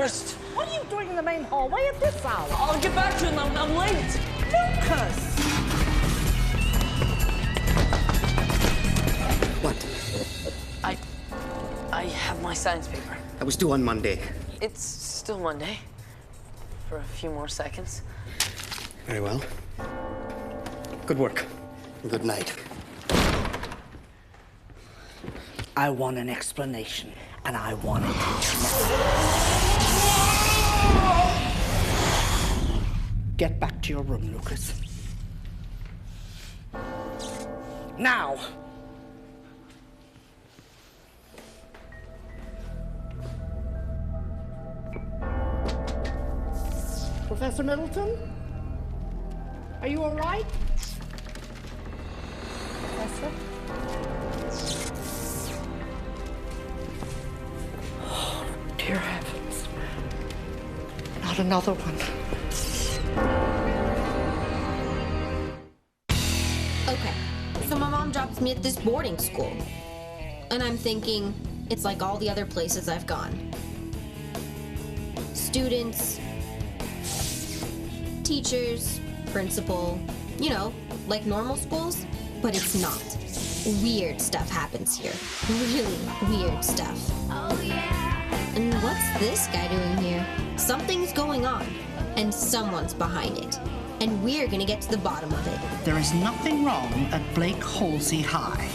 first. What are you doing in the main hallway at this hour? I'll get back to him. I'm late. Lucas! What? I have my science paper. That was due on Monday. It's still Monday. For a few more seconds. Very well. Good work. Good night. I want an explanation, and I want it now. Get back to your room, Lucas. Now! Professor Middleton? Are you all right? Professor? Oh, dear heavens. Not another one. Okay, so my mom drops me at this boarding school. And I'm thinking, it's like all the other places I've gone. Students, teachers, principal, you know, like normal schools, but it's not. Weird stuff happens here. Really weird stuff. Oh yeah. And what's this guy doing here? Something's going on, and someone's behind it. And we're gonna get to the bottom of it. There is nothing wrong at Blake Holsey High.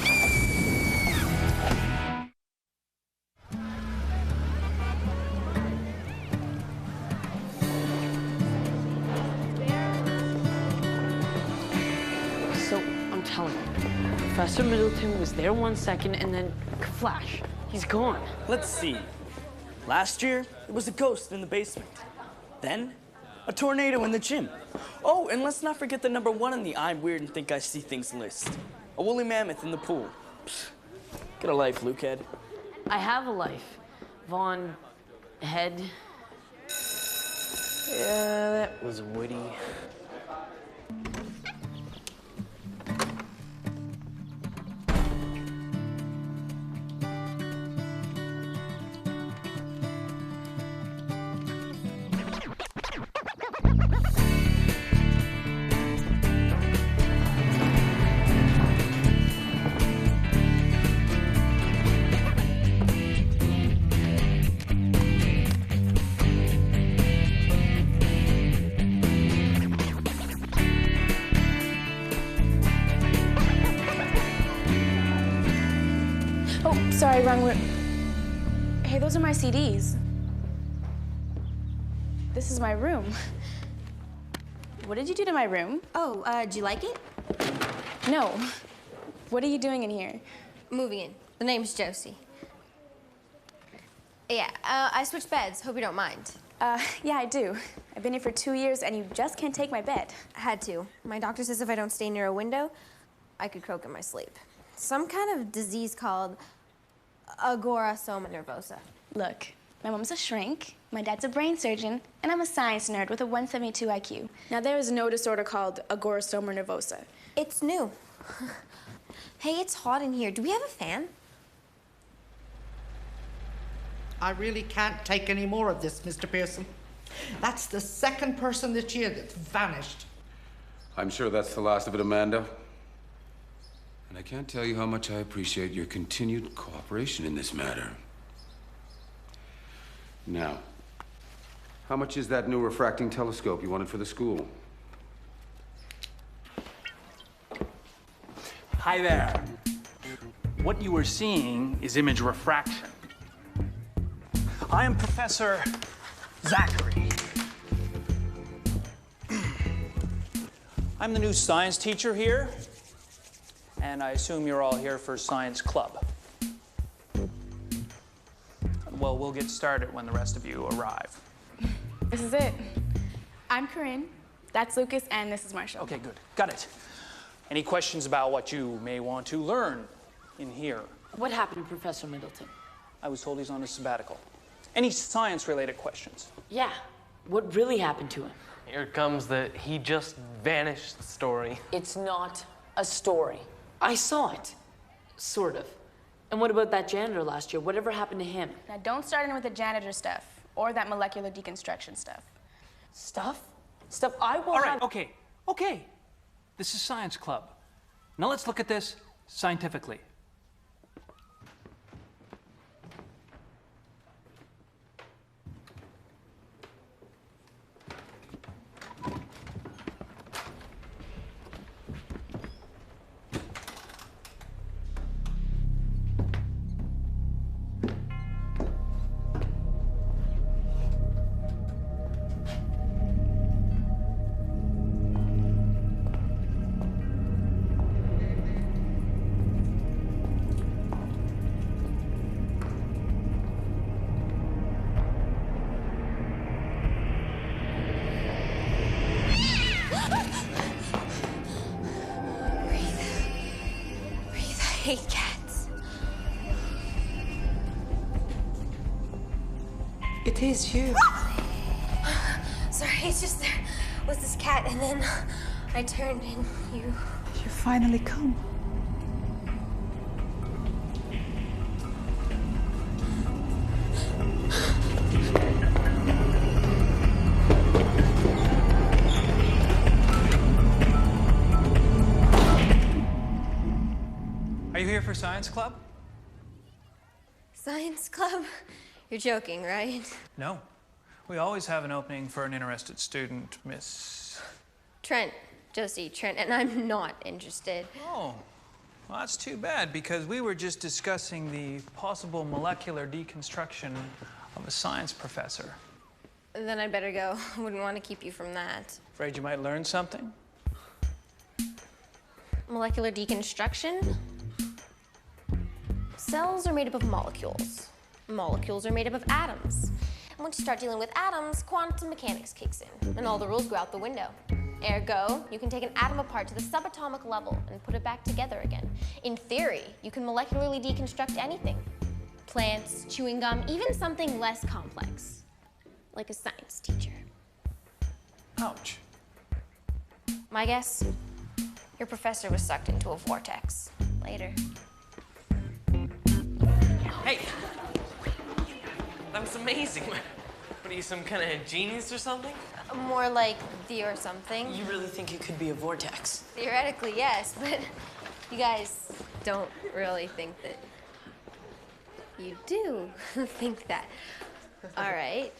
Professor Middleton was there 1 second, and then, flash, he's gone. Let's see. Last year, it was a ghost in the basement. Then, a tornado in the gym. Oh, and let's not forget the #1 on the I'm weird and think I see things list. A woolly mammoth in the pool. Psst. Get a life, Lukehead. I have a life. Vaughn, head. Yeah, that was witty. Sorry, wrong room. Hey, those are my CDs. This is my room. What did you do to my room? Oh, do you like it? No. What are you doing in here? Moving in. The name's Josie. Yeah, I switched beds. Hope you don't mind. Yeah, I do. I've been here for 2 years, and you just can't take my bed. I had to. My doctor says if I don't stay near a window, I could croak in my sleep. Some kind of disease called agorasoma nervosa. Look, my mom's a shrink, my dad's a brain surgeon, and I'm a science nerd with a 172 IQ. Now, there is no disorder called agorasoma nervosa. It's new. Hey, it's hot in here. Do we have a fan? I really can't take any more of this, Mr. Pearson. That's the second person this year that's vanished. I'm sure that's the last of it, Amanda. And I can't tell you how much I appreciate your continued cooperation in this matter. Now, how much is that new refracting telescope you wanted for the school? Hi there. What you are seeing is image refraction. I am Professor Zachary. I'm the new science teacher here, and I assume you're all here for science club. Well, we'll get started when the rest of you arrive. This is it. I'm Corrine, that's Lucas, and this is Marshall. Okay, good. Got it. Any questions about what you may want to learn in here? What happened to Professor Middleton? I was told he's on a sabbatical. Any science-related questions? Yeah. What really happened to him? Here comes the he just vanished story. It's not a story. I saw it. Sort of. And what about that janitor last year? Whatever happened to him? Now, don't start in with the janitor stuff, or that molecular deconstruction stuff. Stuff? Stuff I will All right, have... okay. This is Science Club. Now let's look at this scientifically. I hate cats. It is you. Sorry, it's just there was this cat, and then I turned and you... You finally come. Are you here for Science Club? Science Club? You're joking, right? No. We always have an opening for an interested student, Miss... Trent. Josie Trent, and I'm not interested. Oh, well, that's too bad, because we were just discussing the possible molecular deconstruction of a science professor. Then I'd better go. I wouldn't want to keep you from that. Afraid you might learn something? Molecular deconstruction? Cells are made up of molecules. Molecules are made up of atoms. And once you start dealing with atoms, quantum mechanics kicks in, and all the rules go out the window. Ergo, you can take an atom apart to the subatomic level and put it back together again. In theory, you can molecularly deconstruct anything. Plants, chewing gum, even something less complex. Like a science teacher. Ouch. My guess? Your professor was sucked into a vortex. Later. Hey! That was amazing. What are you, some kind of genius or something? More like the or something. You really think it could be a vortex? Theoretically, yes, but you guys don't really think that you do think that. All right.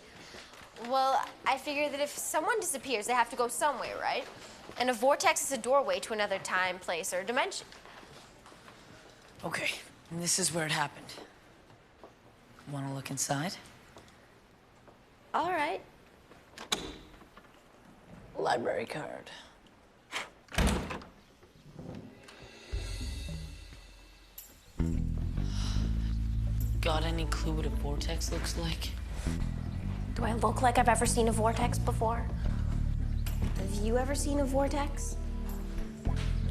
Well, I figure that if someone disappears, they have to go somewhere, right? And a vortex is a doorway to another time, place, or dimension. Okay, and this is where it happened. Want to look inside? All right. Library card. Got any clue what a vortex looks like? Do I look like I've ever seen a vortex before? Have you ever seen a vortex?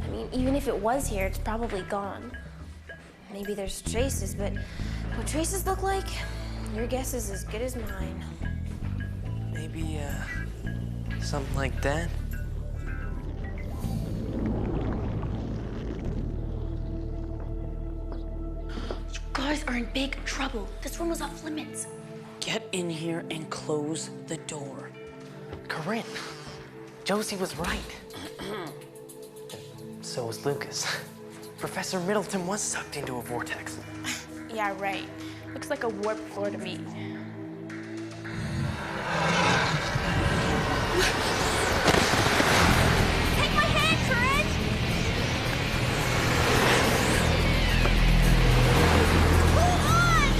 I mean, even if it was here, it's probably gone. Maybe there's traces, but what traces look like? Your guess is as good as mine. Maybe, something like that? You guys are in big trouble. This room was off limits. Get in here and close the door. Corrine, Josie was right. So was Lucas. Professor Middleton was sucked into a vortex. Yeah, right. Looks like a warp floor to me. Take my hand, Corinne! Hold on!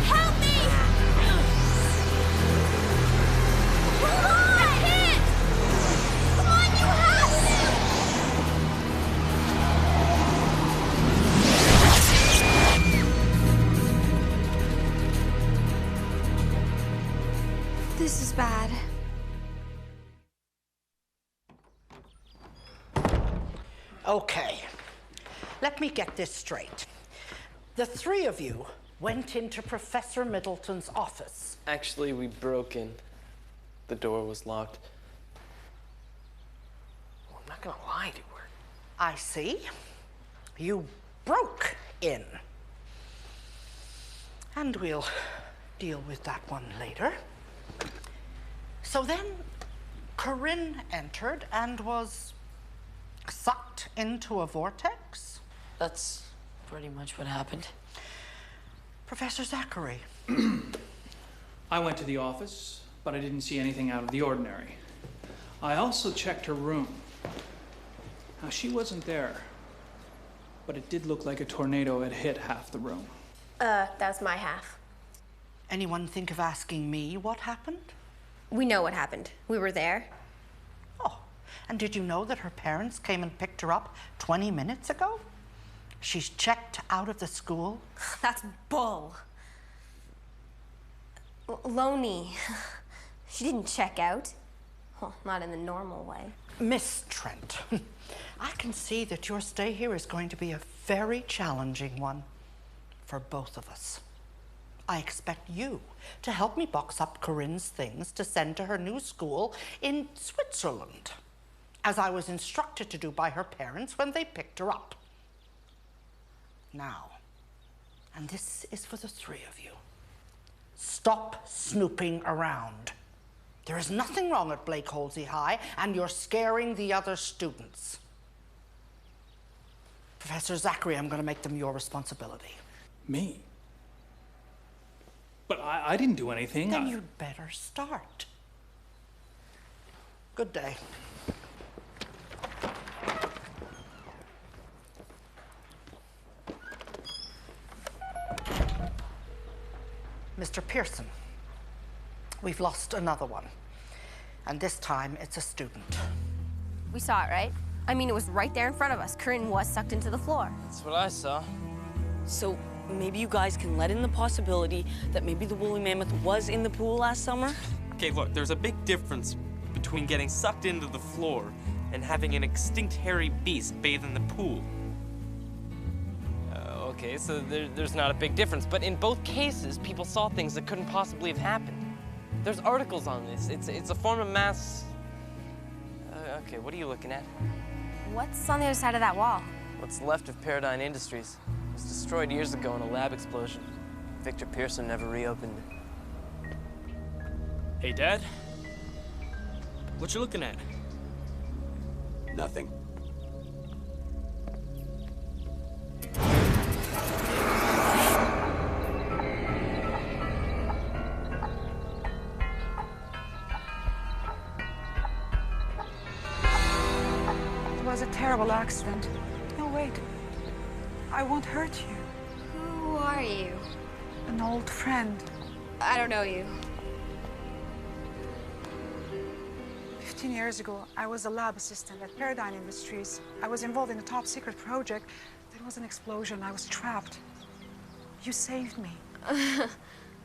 Help me! Hold on! I can't! Come on, you have to! This is bad. Okay, let me get this straight. The three of you went into Professor Middleton's office. Actually, we broke in. The door was locked. Well, I'm not gonna lie to her. I see. You broke in. And we'll deal with that one later. So then, Corrine entered and was sucked into a vortex? That's pretty much what happened. Professor Zachary. I went to the office, but I didn't see anything out of the ordinary. I also checked her room. Now, she wasn't there, but it did look like a tornado had hit half the room. That's my half. Anyone think of asking me what happened? We know what happened. We were there. Oh, and did you know that her parents came and picked her up 20 minutes ago? She's checked out of the school. That's bull. Loney. She didn't check out. Well, not in the normal way. Miss Trent, I can see that your stay here is going to be a very challenging one for both of us. I expect you to help me box up Corrine's things to send to her new school in Switzerland, as I was instructed to do by her parents when they picked her up. Now, and this is for the three of you, stop snooping around. There is nothing wrong at Blake Holsey High, and you're scaring the other students. Professor Zachary, I'm going to make them your responsibility. Me? But I didn't do anything. Then you'd better start. Good day. Mr. Pearson, we've lost another one. And this time, it's a student. We saw it, right? I mean, it was right there in front of us. Corrine was sucked into the floor. That's what I saw. So maybe you guys can let in the possibility that maybe the woolly mammoth was in the pool last summer? Okay, look, there's a big difference between getting sucked into the floor and having an extinct hairy beast bathe in the pool. Okay, so there's not a big difference, but in both cases, people saw things that couldn't possibly have happened. There's articles on this. It's a form of mass... okay, what are you looking at? What's on the other side of that wall? What's left of Pearadyne Industries. It was destroyed years ago in a lab explosion. Victor Pearson never reopened it. Hey, Dad? What you looking at? Nothing. It was a terrible accident. No, wait. I won't hurt you. Who are you? An old friend. I don't know you. 15 years ago, I was a lab assistant at Pearadyne Industries. I was involved in a top secret project. There was an explosion. I was trapped. You saved me.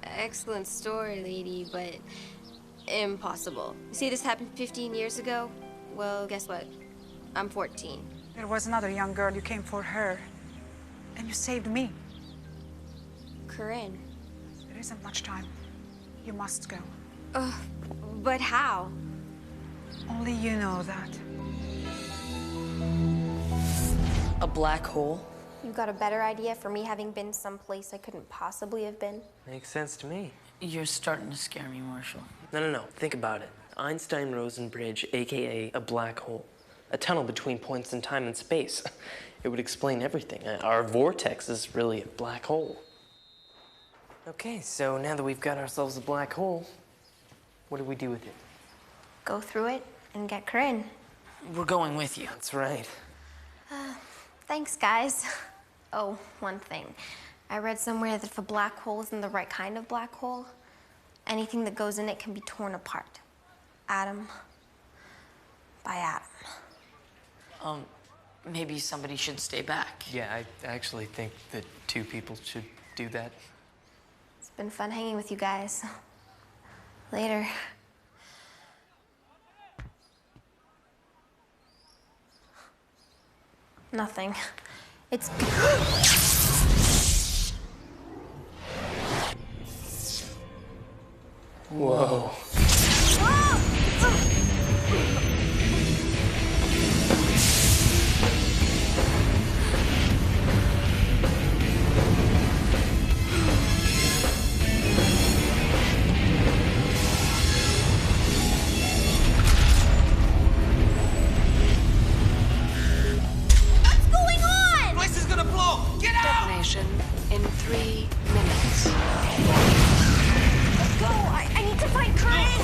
Excellent story, lady, but impossible. You see, this happened 15 years ago? Well, guess what? I'm 14. There was another young girl. You came for her. And you saved me. Corrine. There isn't much time. You must go. But how? Only you know that. A black hole? You got a better idea for me having been someplace I couldn't possibly have been? Makes sense to me. You're starting to scare me, Marshall. No. Think about it. Einstein-Rosen bridge, AKA a black hole. A tunnel between points in time and space. It would explain everything. Our vortex is really a black hole. Okay, so now that we've got ourselves a black hole, what do we do with it? Go through it and get Corrine. We're going with you. That's right. Thanks, guys. Oh, one thing. I read somewhere that if a black hole isn't the right kind of black hole, anything that goes in it can be torn apart. Atom by atom. Maybe somebody should stay back. Yeah, I actually think that two people should do that. It's been fun hanging with you guys. Later. Nothing. It's... Whoa. 3 minutes. Let's go! I need to find Corrine!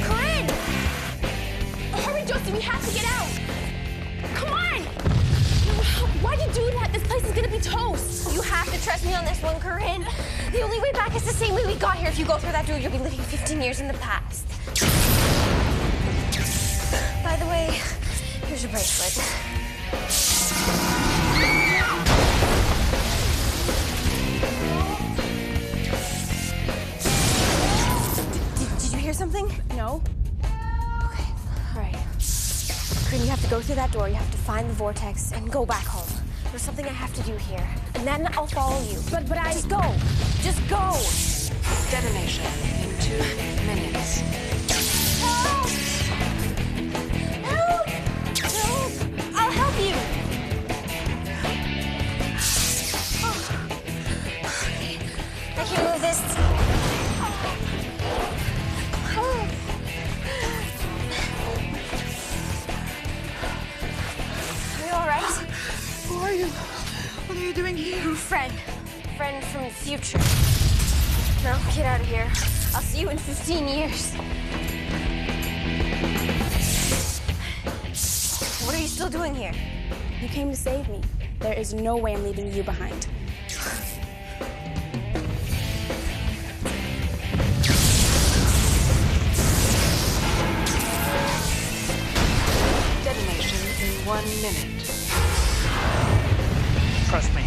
Corrine! Hurry, Josie, we have to get out! Come on! Why'd you do that? This place is gonna be toast! You have to trust me on this one, Corrine. The only way back is the same way we got here. If you go through that door, you'll be living 15 years in the past. By the way, here's your bracelet. Did you hear something? No? Okay, all right. Corrine, you have to go through that door. You have to find the vortex and go back home. There's something I have to do here, and then I'll follow you. But I... Just go. Just go. Detonation in 2 minutes. Help! Help! Help! I'll help you. Okay. I can move this. Are you all right? Who are you? What are you doing here? Friend from the future. Now, get out of here. I'll see you in 15 years. What are you still doing here? You came to save me. There is no way I'm leaving you behind. Detonation in 1 minute. Trust me,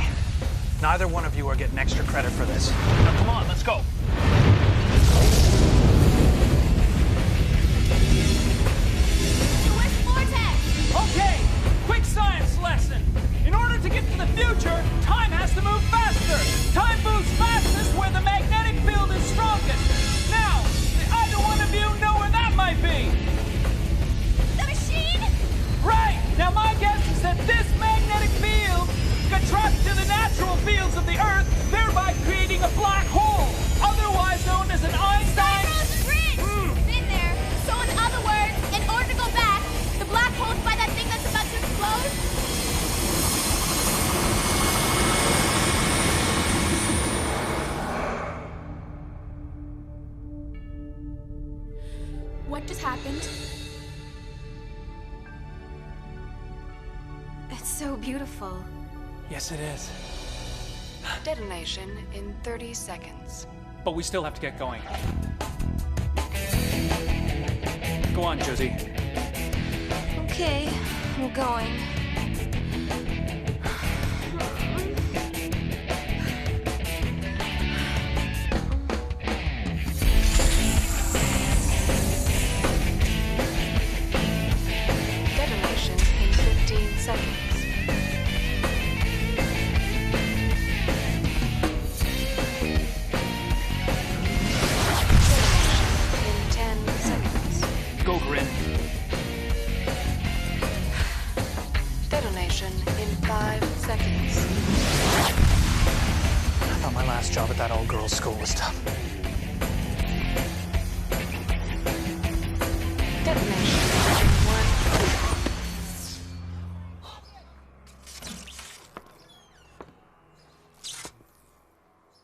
neither one of you are getting extra credit for this. Now come on, let's go. Okay, quick science lesson. In order to get to the future, time has to move faster. Time moves fastest where the magnetic field is strongest. Now, do either one of you know where that might be? The machine? Right! Now my guess is that this magnetic field attracts to the natural fields of the Earth, thereby creating a black hole, otherwise known as an Einstein... Been there. So in other words, in order to go back, the black hole's by that thing that's about to explode? What just happened? It's so beautiful. Yes, it is. Detonation in 30 seconds. But we still have to get going. Go on, Josie. Okay, I'm going. Detonation in 15 seconds. Go, Corrine. Detonation in 5 seconds. I thought my last job at that all-girls school was tough. Detonation in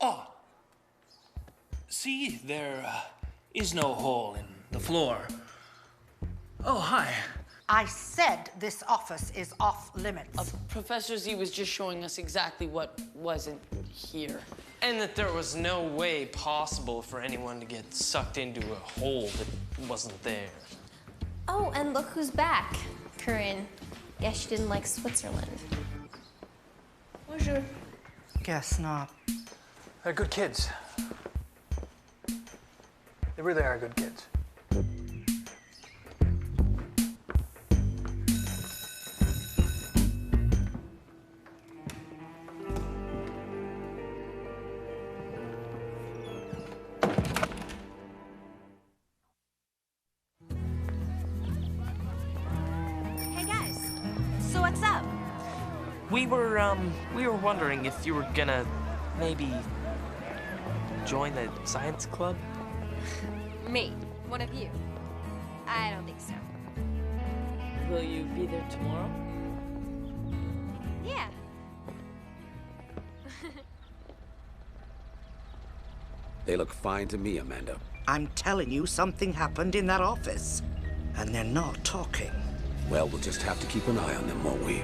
1. Oh. See, there is no hole in the floor. Oh, hi. I said this office is off limits. Professor Z was just showing us exactly what wasn't here. And that there was no way possible for anyone to get sucked into a hole that wasn't there. Oh, and look who's back. Corrine. Guess she didn't like Switzerland. Bonjour. Guess not. They're good kids. They really are good kids. Hey guys, so what's up? We were wondering if you were gonna maybe join the science club? Me, one of you. I don't think so. Will you be there tomorrow? They look fine to me, Amanda. I'm telling you, something happened in that office. And they're not talking. Well, we'll just have to keep an eye on them, won't we?